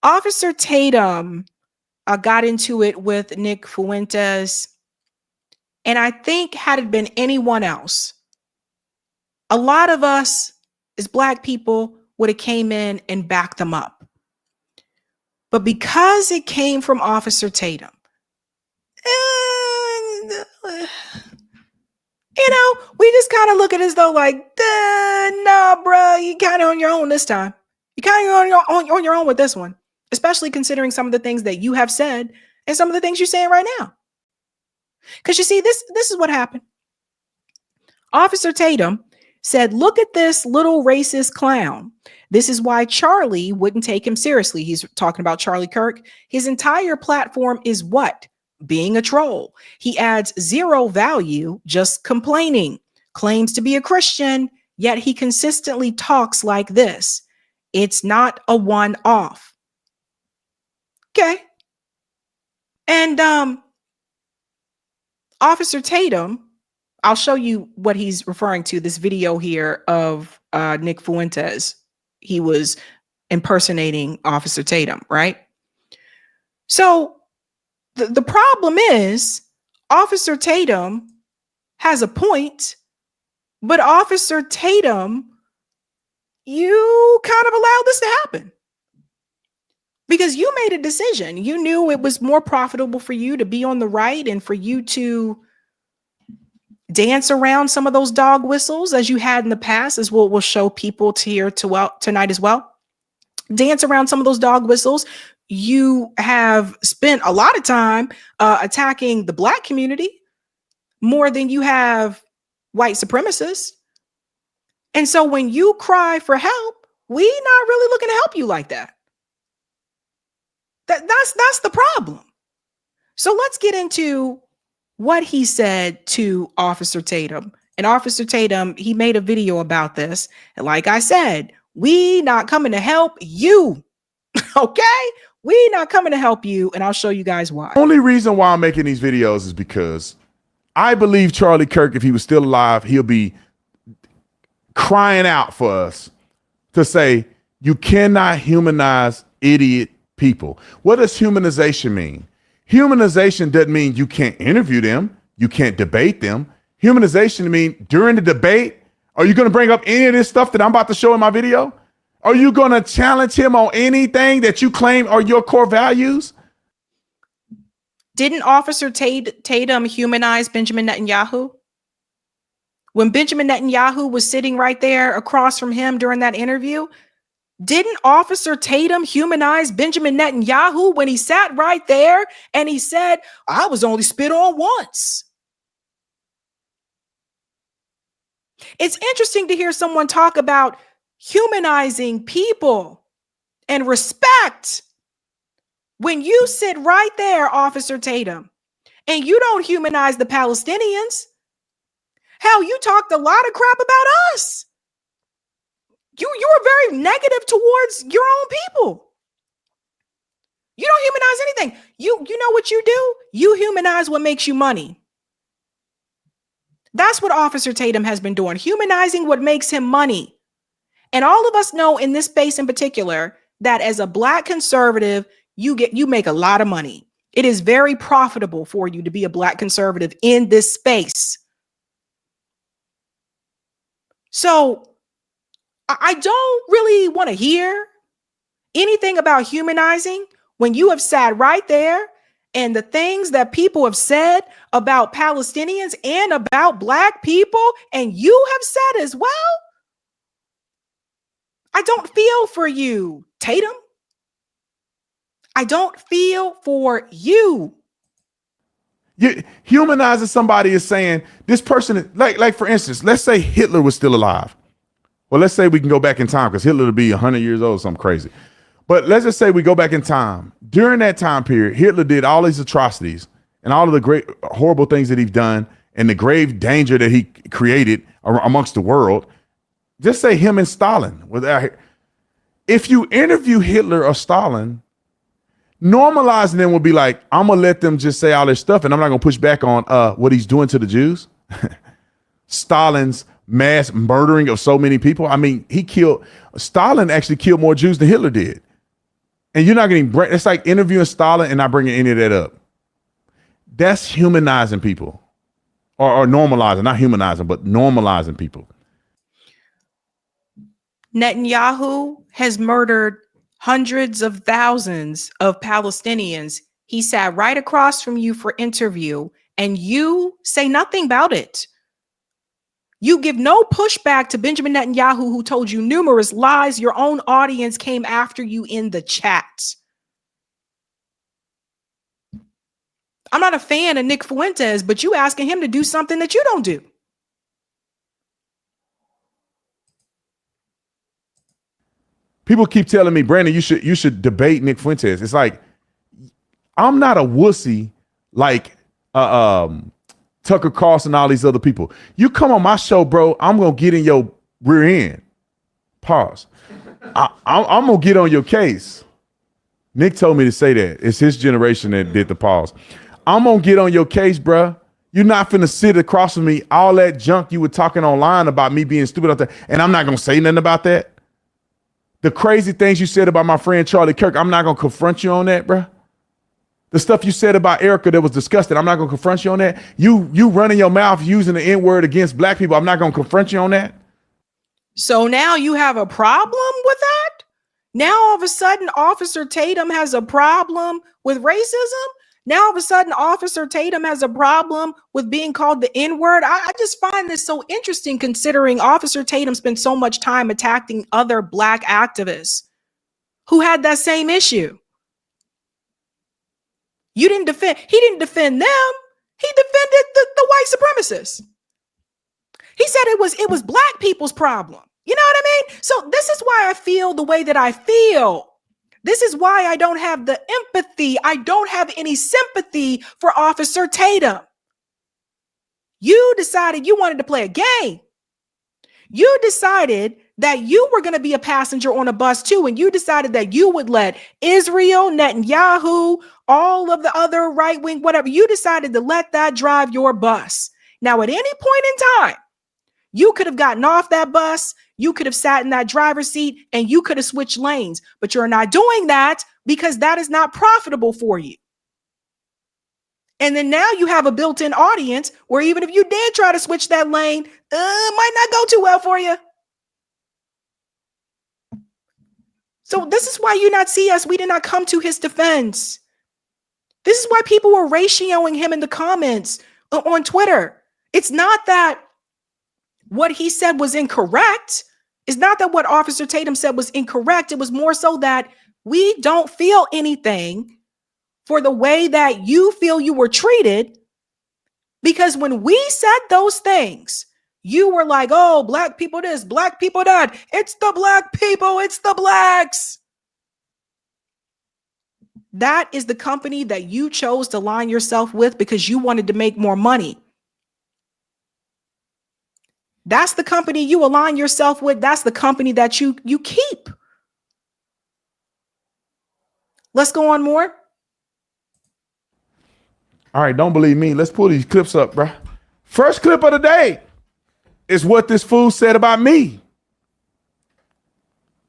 Officer Tatum got into it with Nick Fuentes. And I think had it been anyone else, a lot of us as Black people would have came in and backed them up. But because it came from Officer Tatum, we just kind of look at it as though like, nah, bro, you kind of on your own this time. You kind of on your own with this one, especially considering some of the things that you have said and some of the things you're saying right now. Because you see, this is what happened. Officer Tatum said, look at this little racist clown. This is why Charlie wouldn't take him seriously. He's talking about Charlie Kirk. His entire platform is what? Being a troll. He adds zero value, just complaining, claims to be a Christian, yet he consistently talks like this. It's not a one-off. Okay. And Officer Tatum, I'll show you what he's referring to, this video here of Nick Fuentes. He was impersonating Officer Tatum, right? So the problem is Officer Tatum has a point, but Officer Tatum, you kind of allowed this to happen because you made a decision. You knew it was more profitable for you to be on the right and for you to dance around some of those dog whistles as you had in the past, as we'll show people tonight as well. Dance around some of those dog whistles. You have spent a lot of time attacking the Black community more than you have white supremacists. And so when you cry for help, we not really looking to help you like that. That's the problem. So let's get into what he said to Officer Tatum. And Officer Tatum, he made a video about this. And like I said, we not coming to help you. Okay? We not coming to help you. And I'll show you guys why. Only reason why I'm making these videos is because I believe Charlie Kirk, if he was still alive, he'll be crying out for us to say, you cannot humanize idiot people. What does humanization mean? Humanization doesn't mean you can't interview them. You can't debate them. Humanization means during the debate, are you going to bring up any of this stuff that I'm about to show in my video? Are you going to challenge him on anything that you claim are your core values? Didn't Officer Tatum humanize Benjamin Netanyahu? When Benjamin Netanyahu was sitting right there across from him during that interview, didn't Officer Tatum humanize Benjamin Netanyahu when he sat right there and he said, I was only spit on once? It's interesting to hear someone talk about humanizing people and respect when you sit right there, Officer Tatum, and you don't humanize the Palestinians. Hell, you talked a lot of crap about us. You were very negative towards your own people. You don't humanize anything. You know what you do? You humanize what makes you money. That's what Officer Tatum has been doing, humanizing what makes him money. And all of us know in this space in particular that as a Black conservative, you make a lot of money. It is very profitable for you to be a Black conservative in this space. So I don't really want to hear anything about humanizing when you have sat right there and the things that people have said about Palestinians and about Black people, and you have said as well. I don't feel for you, Tatum. I don't feel for you. Humanizing somebody is saying this person, like for instance, let's say Hitler was still alive. Well, let's say we can go back in time because Hitler would be 100 years old, something crazy. But let's just say we go back in time. During that time period, Hitler did all these atrocities and all of the great, horrible things that he's done and the grave danger that he created amongst the world. Just say him and Stalin. If you interview Hitler or Stalin, normalizing them would be like, I'm going to let them just say all this stuff and I'm not going to push back on what he's doing to the Jews. Stalin's mass murdering of so many people. I mean, Stalin actually killed more Jews than Hitler did. And you're not getting, it's like interviewing Stalin and not bringing any of that up. That's humanizing people or normalizing, not humanizing, but normalizing people. Netanyahu has murdered hundreds of thousands of Palestinians. He sat right across from you for interview, and you say nothing about it. You give no pushback to Benjamin Netanyahu, who told you numerous lies. Your own audience came after you in the chat. I'm not a fan of Nick Fuentes, but you asking him to do something that you don't do. People keep telling me, Brandon, you should debate Nick Fuentes. It's like, I'm not a wussy like Tucker Carlson and all these other people. You come on my show, bro, I'm going to get in your rear end. Pause. I'm going to get on your case. Nick told me to say that. It's his generation that did the pause. I'm going to get on your case, bro. You're not finna sit across from me, all that junk you were talking online about me being stupid out there, and I'm not going to say nothing about that. The crazy things you said about my friend Charlie Kirk, I'm not going to confront you on that, bro. The stuff you said about Erica that was disgusting, I'm not going to confront you on that. You running your mouth using the N-word against black people, I'm not going to confront you on that. So now you have a problem with that? Now all of a sudden Officer Tatum has a problem with racism? Now all of a sudden Officer Tatum has a problem with being called the N-word? I just find this so interesting, considering Officer Tatum spent so much time attacking other black activists who had that same issue. He didn't defend them. He defended the white supremacists. He said it was black people's problem. You know what I mean? So this is why I feel the way that I feel. This is why I don't have the empathy. I don't have any sympathy for Officer Tatum. You decided you wanted to play a game. You decided that you were going to be a passenger on a bus too, and you decided that you would let Israel, Netanyahu, all of the other right-wing, whatever, you decided to let that drive your bus. Now, at any point in time, you could have gotten off that bus, you could have sat in that driver's seat, and you could have switched lanes, but you're not doing that because that is not profitable for you. And then now you have a built-in audience where even if you did try to switch that lane, it might not go too well for you. So this is why you not see us. We did not come to his defense. This is why people were ratioing him in the comments on Twitter. It's not that what he said was incorrect. It's not that what Officer Tatum said was incorrect. It was more so that we don't feel anything for the way that you feel you were treated. Because when we said those things, you were like, oh, black people this, black people that. It's the black people. It's the blacks. That is the company that you chose to line yourself with because you wanted to make more money. That's the company you align yourself with. That's the company that you keep. Let's go on more. All right, don't believe me. Let's pull these clips up, bro. First clip of the day is what this fool said about me.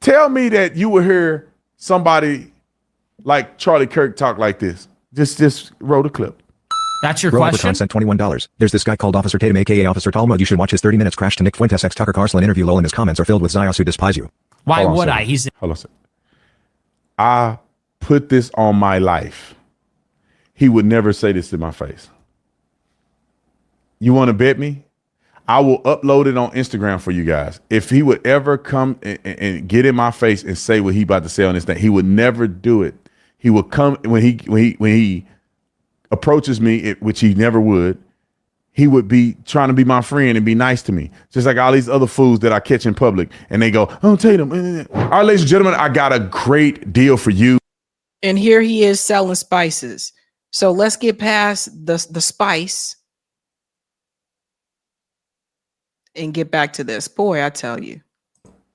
Tell me that you will hear somebody like Charlie Kirk talk like this. Just roll the clip. That's your Roll question? Sent $21. There's this guy called Officer Tatum, aka Officer Talmud. You should watch his 30 minutes crash to Nick Fuentes x Tucker Carlson interview. Lol, and his comments are filled with Zios who despise you. Why Hold on would a I? second. He's Hold on a second. I put this on my life. He would never say this to my face. You want to bet me? I will upload it on Instagram for you guys. If he would ever come and get in my face and say what he about to say on this thing, he would never do it. He would come when he approaches me, which he never would. He would be trying to be my friend and be nice to me, just like all these other fools that I catch in public, and they go, "Oh, Tatum." All right, ladies and gentlemen, I got a great deal for you. And here he is selling spices. So let's get past the spice and get back to this. Boy, I tell you.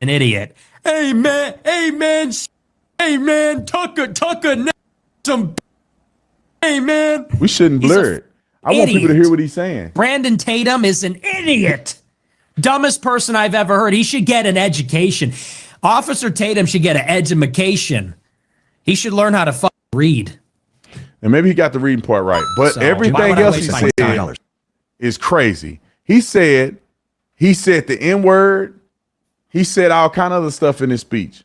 an idiot. Hey, man, Tucker, some. Hey, man. We shouldn't blur it. I want people to hear what he's saying. Brandon Tatum is an idiot. Dumbest person I've ever heard. He should get an education. Officer Tatum should get an education. He should learn how to read. And maybe he got the reading part right. But So, why everything would I else he waste my said time? is crazy. He said the N-word. He said all kind of other stuff in his speech.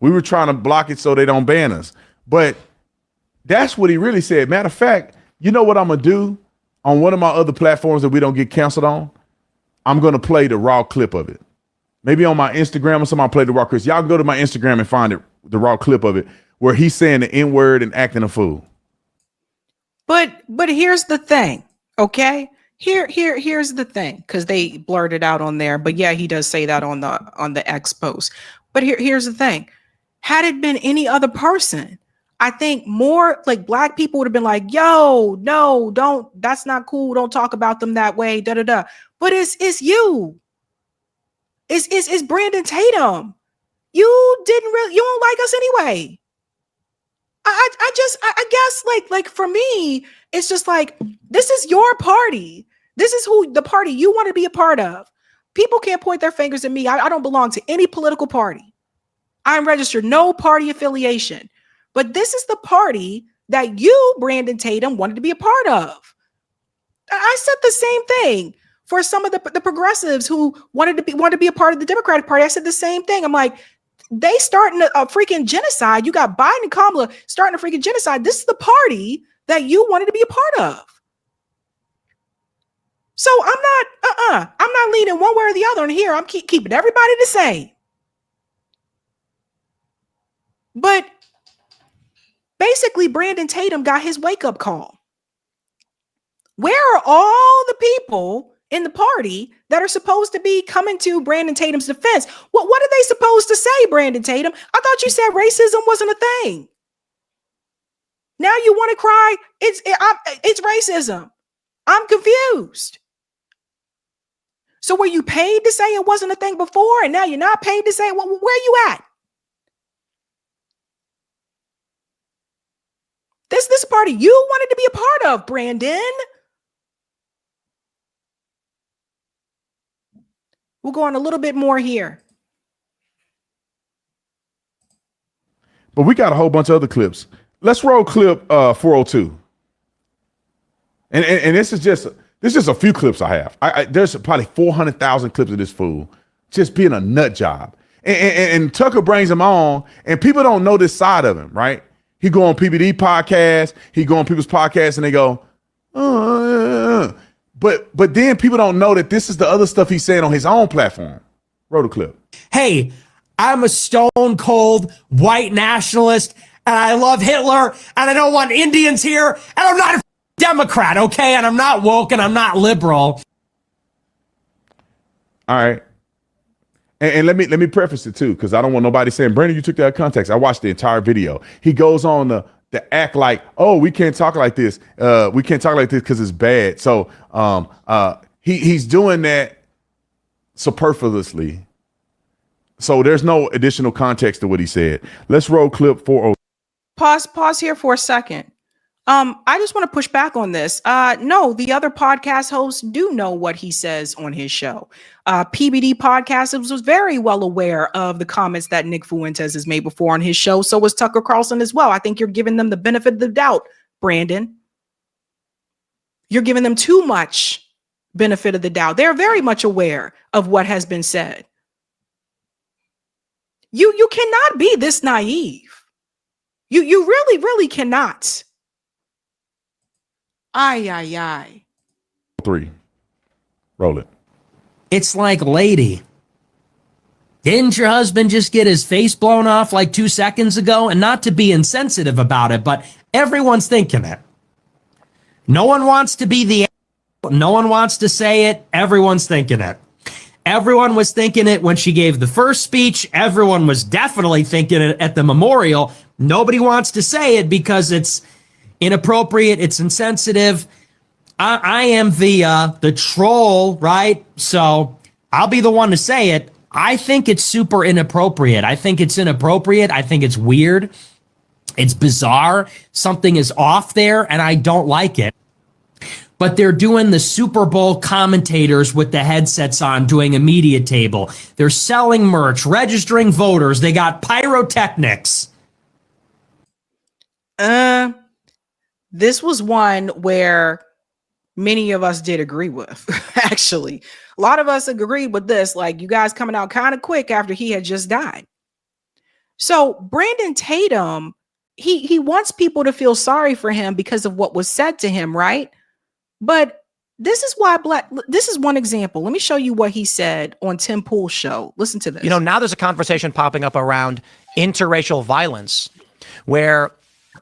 We were trying to block it so they don't ban us. But that's what he really said. Matter of fact, you know what I'm going to do on one of my other platforms that we don't get canceled on? I'm going to play the raw clip of it. Maybe on my Instagram or something, I'll play the raw clip. Y'all can go to my Instagram and find it, the raw clip of it, where he's saying the N-word and acting a fool. But here's the thing, okay? Here's the thing, because they blurted out on there. But yeah, he does say that on the X post. But here's the thing. Had it been any other person, I think more like black people would have been like, yo, no, don't, that's not cool. Don't talk about them that way. Da da da. But it's you. It's Brandon Tatum. You don't like us anyway. I guess like for me, it's just like, this is your party. This is the party you want to be a part of. People can't point their fingers at me. I don't belong to any political party. I'm registered no party affiliation. But this is the party that you, Brandon Tatum, wanted to be a part of. I said the same thing for some of the progressives who wanted to be a part of the Democratic Party. I said the same thing. I'm like, they starting a freaking genocide. You got Biden and Kamala starting a freaking genocide. This is the party that you wanted to be a part of. So I'm not leaning one way or the other. And here I'm keeping everybody the same. But basically, Brandon Tatum got his wake-up call. Where are all the people in the party that are supposed to be coming to Brandon Tatum's defense? What are they supposed to say, Brandon Tatum? I thought you said racism wasn't a thing. Now you want to cry? It's racism. I'm confused. So were you paid to say it wasn't a thing before, and now you're not paid to say it? Where are you at? This party you wanted to be a part of, Brandon. We'll go on a little bit more here. But we got a whole bunch of other clips. Let's roll clip 402. And this is just a few clips I have. There's probably 400,000 clips of this fool just being a nut job. And Tucker brings him on, and people don't know this side of him, right? He go on PBD podcast, he go on people's podcasts, and they go, But then people don't know that this is the other stuff he's saying on his own platform. Roll the clip. Hey, I'm a stone cold white nationalist, and I love Hitler, and I don't want Indians here, and I'm not a Democrat, okay? And I'm not woke, and I'm not liberal. All right. And let me preface it too, because I don't want nobody saying, Brandon, you took that out of context. I watched the entire video. He goes on to act like, oh, we can't talk like this. We can't talk like this because it's bad. So he's doing that superfluously. So there's no additional context to what he said. Let's roll clip 40. Pause here for a second. I just want to push back on this. No, the other podcast hosts do know what he says on his show. PBD podcast was very well aware of the comments that Nick Fuentes has made before on his show. So was Tucker Carlson as well. I think you're giving them the benefit of the doubt, Brandon. You're giving them too much benefit of the doubt. They're very much aware of what has been said. You cannot be this naive. You really, really cannot. Ay. 3. Roll it. It's like, lady, didn't your husband just get his face blown off like 2 seconds ago? And not to be insensitive about it, but everyone's thinking it. No one wants to be no one wants to say it. Everyone's thinking it. Everyone was thinking it when she gave the first speech. Everyone was definitely thinking it at the memorial. Nobody wants to say it because it's inappropriate. It's insensitive. I am the troll, right? So I'll be the one to say it. I think it's super inappropriate. I think it's inappropriate. I think it's weird. It's bizarre. Something is off there, and I don't like it. But they're doing the Super Bowl commentators with the headsets on, doing a media table. They're selling merch, registering voters. They got pyrotechnics. This was one where many of us did agree with. Actually, a lot of us agreed with this. Like, you guys coming out kind of quick after he had just died. So Brandon Tatum, he wants people to feel sorry for him because of what was said to him, right? But this is why this is one example. Let me show you what he said on Tim Pool's show. Listen to this. You know, now there's a conversation popping up around interracial violence where,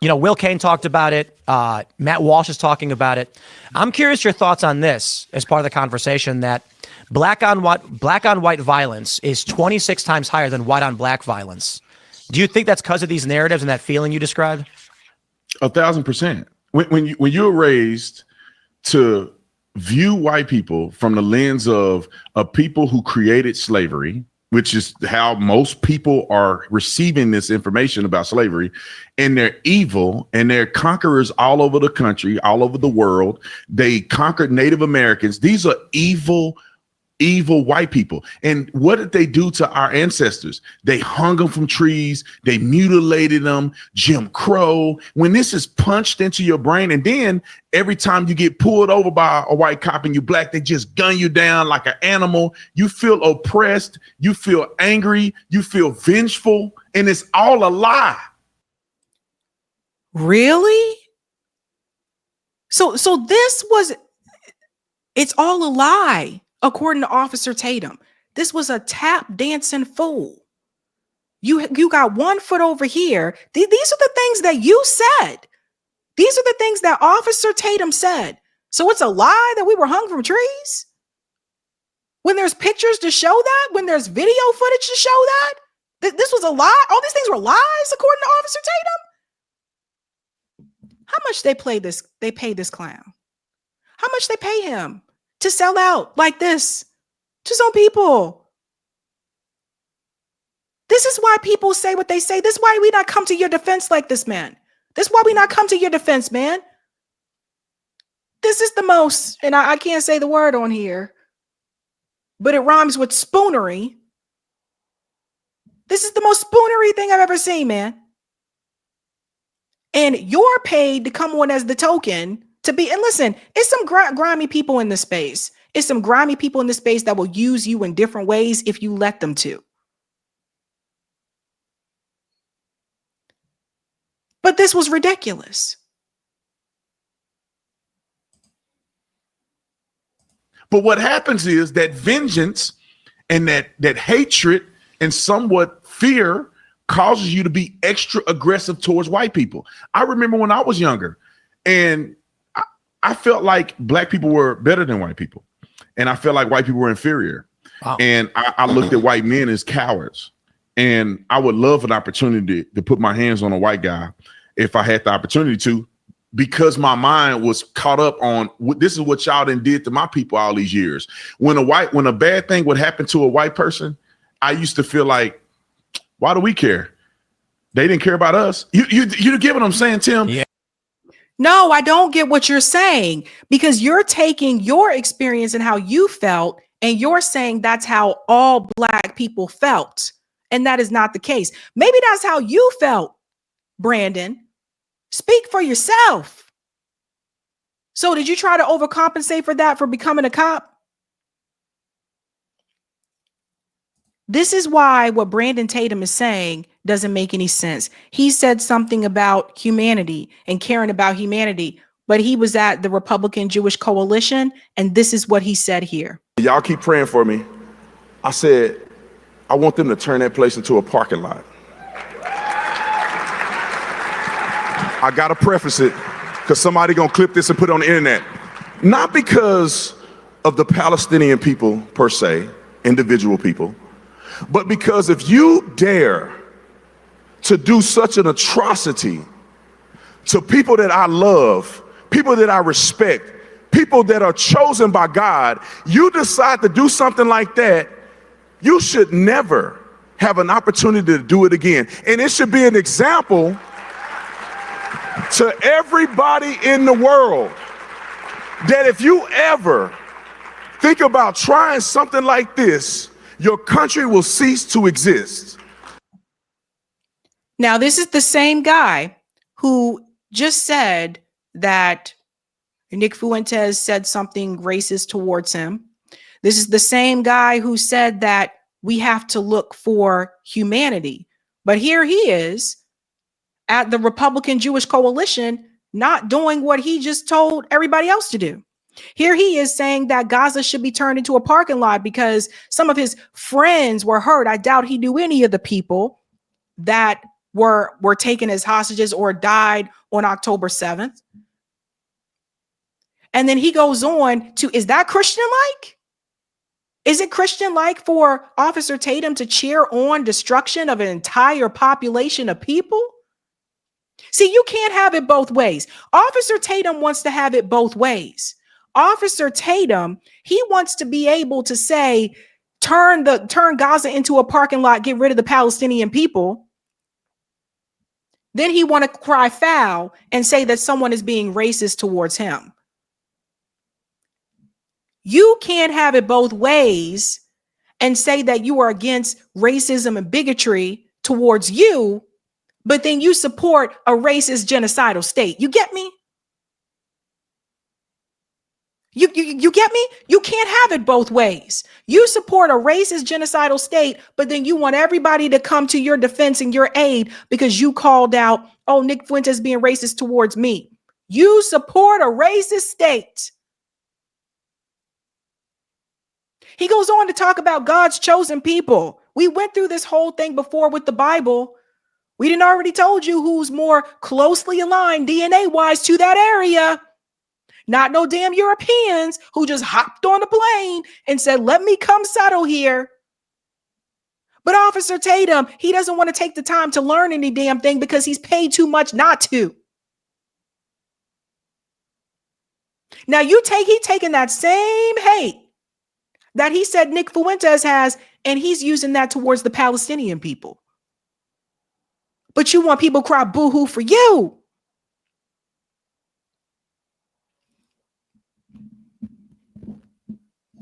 you know, Will Cain talked about it. Matt Walsh is talking about it. I'm curious your thoughts on this as part of the conversation, that black on white violence is 26 times higher than white on black violence. Do you think that's because of these narratives and that feeling you described? 1,000%. When you're raised to view white people from the lens of people who created slavery, which is how most people are receiving this information about slavery, and they're evil and they're conquerors all over the country, all over the world. They conquered Native Americans. These are evil white people. And what did they do to our ancestors? They hung them from trees. They mutilated them. Jim Crow. When this is punched into your brain, and then every time you get pulled over by a white cop and you black, they just gun you down like an animal. You feel oppressed. You feel angry. You feel vengeful. And it's all a lie. Really? So it's all a lie. According to Officer Tatum, this was a tap dancing fool. You got 1 foot over here. These are the things that you said. These are the things that Officer Tatum said. So it's a lie that we were hung from trees? When there's pictures to show that? When there's video footage to show that? This was a lie? All these things were lies according to Officer Tatum? How much they pay this clown? How much they pay him to sell out like this to some people? This is why people say what they say. This is why we not come to your defense like this, man. This is why we not come to your defense, man. This is the most, and I can't say the word on here, but it rhymes with spoonery. This is the most spoonery thing I've ever seen, man. And you're paid to come on as the token to be, and listen, it's some grimy people in this space. It's some grimy people in this space that will use you in different ways if you let them to. But this was ridiculous. But what happens is that vengeance and that hatred and somewhat fear causes you to be extra aggressive towards white people. I remember when I was younger, and I felt like black people were better than white people. And I felt like white people were inferior. Wow. And I looked at white men as cowards. And I would love an opportunity to put my hands on a white guy if I had the opportunity to, because my mind was caught up on this is what y'all done did to my people all these years. When a bad thing would happen to a white person, I used to feel like, why do we care? They didn't care about us. You get what I'm saying, Tim? Yeah. No, I don't get what you're saying, because you're taking your experience and how you felt, and you're saying that's how all black people felt. And that is not the case. Maybe that's how you felt, Brandon. Speak for yourself. So did you try to overcompensate for that for becoming a cop? This is why what Brandon Tatum is saying doesn't make any sense. He said something about humanity and caring about humanity, but he was at the Republican Jewish Coalition, and this is what he said here. Y'all keep praying for me. I said, I want them to turn that place into a parking lot. I got to preface it because somebody going to clip this and put it on the internet. Not because of the Palestinian people per se, individual people, but because if you dare to do such an atrocity to people that I love, people that I respect, people that are chosen by God, you decide to do something like that, you should never have an opportunity to do it again. And it should be an example to everybody in the world that if you ever think about trying something like this, your country will cease to exist. Now, this is the same guy who just said that Nick Fuentes said something racist towards him. This is the same guy who said that we have to look for humanity. But here he is at the Republican Jewish Coalition, not doing what he just told everybody else to do. Here he is saying that Gaza should be turned into a parking lot because some of his friends were hurt. I doubt he knew any of the people that were taken as hostages or died on October 7th. And then he goes on to, is that Christian-like? Is it Christian-like for Officer Tatum to cheer on destruction of an entire population of people? See, you can't have it both ways. Officer Tatum wants to have it both ways. Officer Tatum, he wants to be able to say, turn Gaza into a parking lot, get rid of the Palestinian people. Then he want to cry foul and say that someone is being racist towards him. You can't have it both ways and say that you are against racism and bigotry towards you, but then you support a racist genocidal state. You get me? You get me? You can't have it both ways. You support a racist genocidal state, but then you want everybody to come to your defense and your aid because you called out, oh, Nick Fuentes being racist towards me. You support a racist state. He goes on to talk about God's chosen people. We went through this whole thing before with the Bible. We didn't already told you who's more closely aligned DNA-wise to that area. Not no damn Europeans who just hopped on the plane and said, let me come settle here. But Officer Tatum, he doesn't want to take the time to learn any damn thing because he's paid too much not to. Now he taking that same hate that he said Nick Fuentes has, and he's using that towards the Palestinian people. But you want people to cry boo-hoo for you.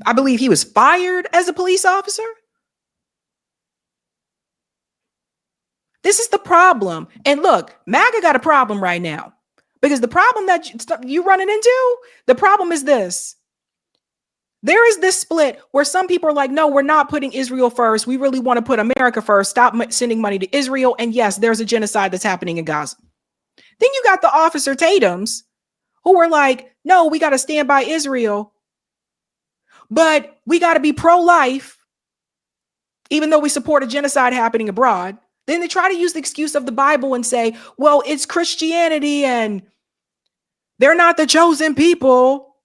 I believe he was fired as a police officer. This is the problem. And look, MAGA got a problem right now because the problem that you're running into, the problem is this. There is this split where some people are like, no, we're not putting Israel first. We really want to put America first. Stop sending money to Israel. And yes, there's a genocide that's happening in Gaza. Then you got the Officer Tatums who are like, no, we got to stand by Israel. But we got to be pro-life, even though we support a genocide happening abroad. Then they try to use the excuse of the Bible and say, well, it's Christianity and they're not the chosen people.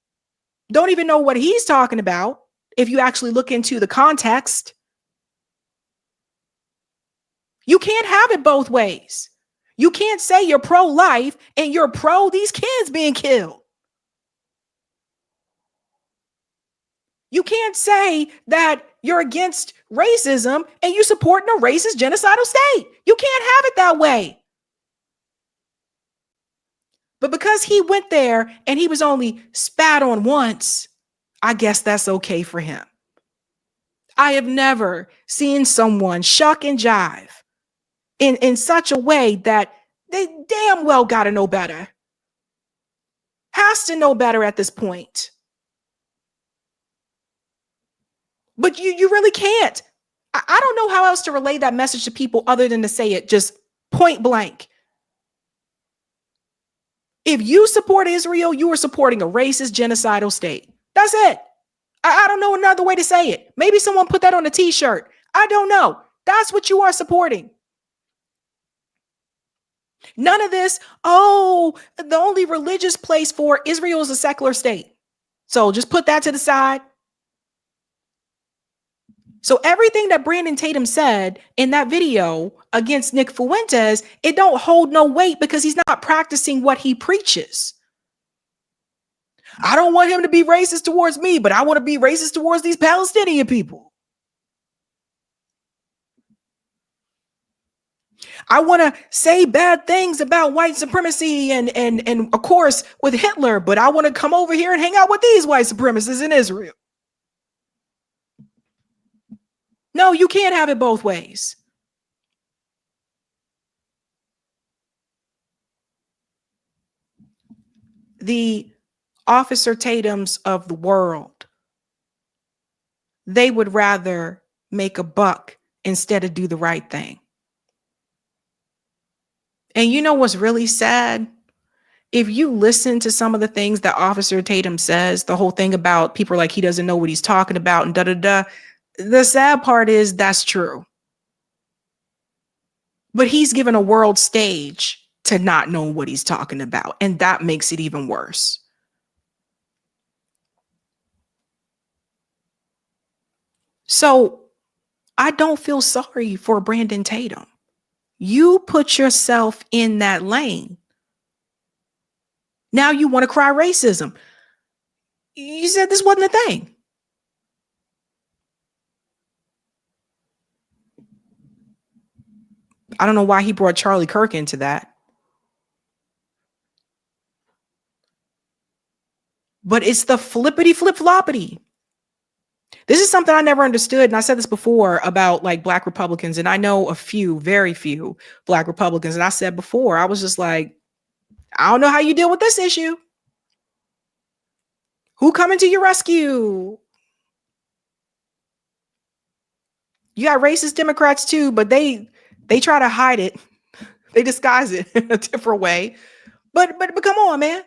Don't even know what he's talking about if you actually look into the context. You can't have it both ways. You can't say you're pro-life and you're pro these kids being killed. You can't say that you're against racism and you supporting a racist genocidal state. You can't have it that way. But because he went there and he was only spat on once, I guess that's okay for him. I have never seen someone shuck and jive in such a way that they damn well got to know better. Has to know better at this point. But you really can't. I don't know how else to relay that message to people other than to say it just point blank. If you support Israel, you are supporting a racist genocidal state. That's it. I don't know another way to say it. Maybe someone put that on a t-shirt. I don't know. That's what you are supporting. None of this, oh, the only religious place for Israel is a secular state. So just put that to the side. So everything that Brandon Tatum said in that video against Nick Fuentes, it don't hold no weight because he's not practicing what he preaches. I don't want him to be racist towards me, but I want to be racist towards these Palestinian people. I want to say bad things about white supremacy and of course with Hitler, but I want to come over here and hang out with these white supremacists in Israel. No, you can't have it both ways. the Officer Tatums of the world, they would rather make a buck instead of do the right thing. And you know what's really sad? If you listen to some of the things that Officer Tatum says, the whole thing about people are like, he doesn't know what he's talking about and da-da-da. The sad part is that's true. But he's given a world stage to not know what he's talking about. And that makes it even worse. So I don't feel sorry for Brandon Tatum. You put yourself in that lane. Now you want to cry racism. You said this wasn't a thing. I don't know why he brought Charlie Kirk into that. But it's the flippity flip floppity. This is something I never understood. And I said this before about like Black Republicans. And I know a few, very few Black Republicans. And I said before, I was just like, I don't know how you deal with this issue. Who coming to your rescue? You got racist Democrats too, but they try to hide it. They disguise it in a different way. But come on, man.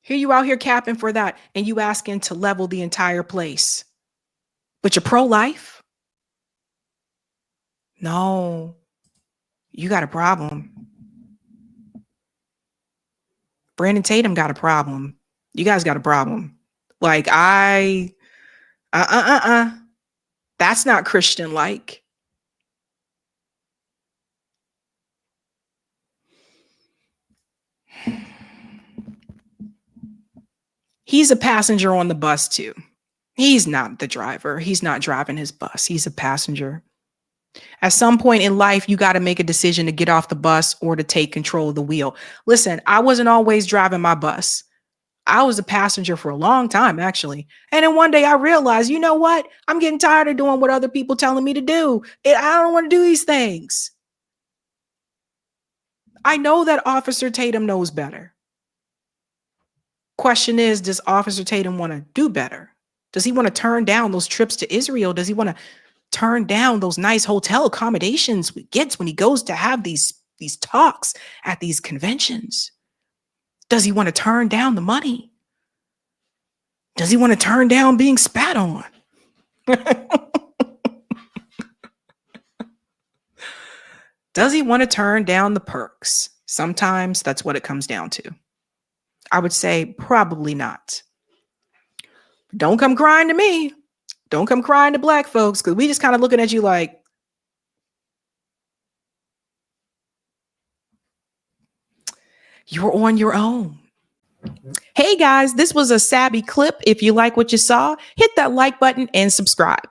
Here you out here capping for that, and you asking to level the entire place. But you're pro-life? No. You got a problem. Brandon Tatum got a problem. You guys got a problem. Like that's not Christian-like. He's a passenger on the bus too. He's not the driver. He's not driving his bus. He's a passenger. At some point in life, you got to make a decision to get off the bus or to take control of the wheel. Listen, I wasn't always driving my bus. I was a passenger for a long time, actually. And then one day I realized, you know what? I'm getting tired of doing what other people telling me to do. I don't want to do these things. I know that Officer Tatum knows better. Question is, does Officer Tatum want to do better? Does he want to turn down those trips to Israel? Does he want to turn down those nice hotel accommodations he gets when he goes to have these talks at these conventions? Does he want to turn down the money? Does he want to turn down being spat on? Does he want to turn down the perks? Sometimes that's what it comes down to. I would say probably not. Don't come crying to me. Don't come crying to Black folks, because we just kind of looking at you like, you're on your own. Hey guys, this was a Sabby clip. If you like what you saw, hit that like button and subscribe.